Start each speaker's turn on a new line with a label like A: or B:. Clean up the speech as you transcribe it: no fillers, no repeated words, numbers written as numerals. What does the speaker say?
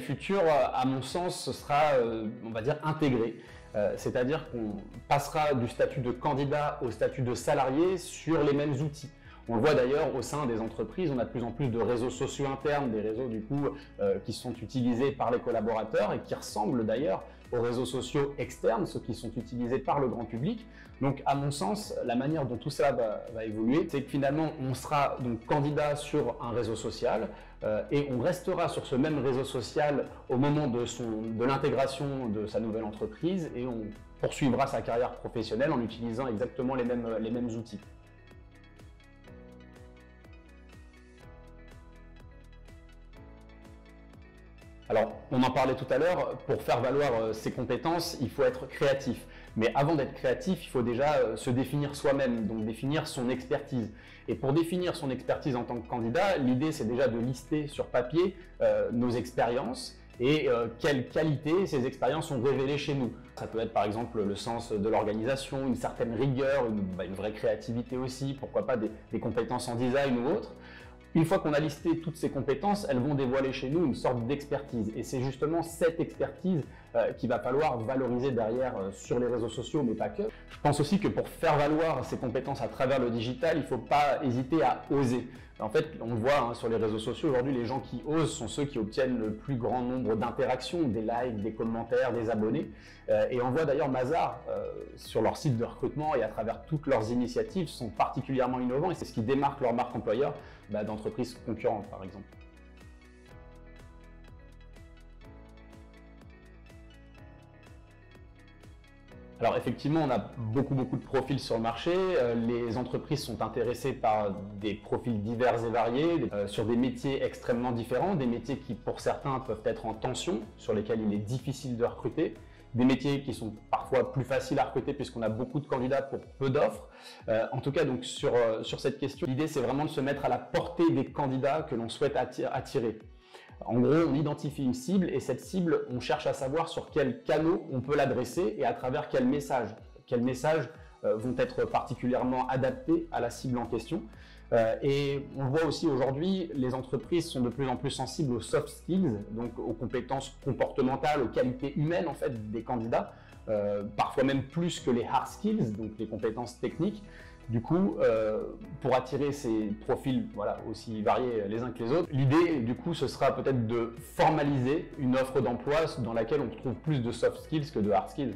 A: futur, à mon sens, ce sera, on va dire, intégré. C'est-à-dire qu'on passera du statut de candidat au statut de salarié sur les mêmes outils. On le voit d'ailleurs au sein des entreprises, on a de plus en plus de réseaux sociaux internes, des réseaux du coup qui sont utilisés par les collaborateurs et qui ressemblent d'ailleurs aux réseaux sociaux externes, ceux qui sont utilisés par le grand public. Donc à mon sens, la manière dont tout ça va évoluer, c'est que finalement on sera donc candidat sur un réseau social et on restera sur ce même réseau social au moment de l'intégration de sa nouvelle entreprise et on poursuivra sa carrière professionnelle en utilisant exactement les mêmes outils. Alors, on en parlait tout à l'heure, pour faire valoir ses compétences, il faut être créatif. Mais avant d'être créatif, il faut déjà se définir soi-même, donc définir son expertise. Et pour définir son expertise en tant que candidat, l'idée c'est déjà de lister sur papier nos expériences et quelles qualités ces expériences ont révélées chez nous. Ça peut être par exemple le sens de l'organisation, une certaine rigueur, une vraie créativité aussi, pourquoi pas des compétences en design ou autre. Une fois qu'on a listé toutes ces compétences, elles vont dévoiler chez nous une sorte d'expertise. Et c'est justement cette expertise qu'il va falloir valoriser derrière sur les réseaux sociaux, mais pas que. Je pense aussi que pour faire valoir ces compétences à travers le digital, il ne faut pas hésiter à oser. En fait, on le voit sur les réseaux sociaux, aujourd'hui, les gens qui osent sont ceux qui obtiennent le plus grand nombre d'interactions, des likes, des commentaires, des abonnés. Et on voit d'ailleurs Mazars sur leur site de recrutement et à travers toutes leurs initiatives sont particulièrement innovants et c'est ce qui démarque leur marque employeur d'entreprises concurrentes, par exemple. Alors effectivement, on a beaucoup de profils sur le marché. Les entreprises sont intéressées par des profils divers et variés, sur des métiers extrêmement différents, des métiers qui pour certains peuvent être en tension, sur lesquels il est difficile de recruter, des métiers qui sont parfois plus faciles à recruter puisqu'on a beaucoup de candidats pour peu d'offres. En tout cas, donc sur cette question, l'idée c'est vraiment de se mettre à la portée des candidats que l'on souhaite attirer. En gros, on identifie une cible et cette cible, on cherche à savoir sur quels canaux on peut l'adresser et à travers quels messages. Quels messages vont être particulièrement adaptés à la cible en question. Et on voit aussi aujourd'hui, les entreprises sont de plus en plus sensibles aux soft skills, donc aux compétences comportementales, aux qualités humaines en fait des candidats, parfois même plus que les hard skills, donc les compétences techniques. Du coup, pour attirer ces profils aussi variés les uns que les autres, l'idée du coup ce sera peut-être de formaliser une offre d'emploi dans laquelle on trouve plus de soft skills que de hard skills.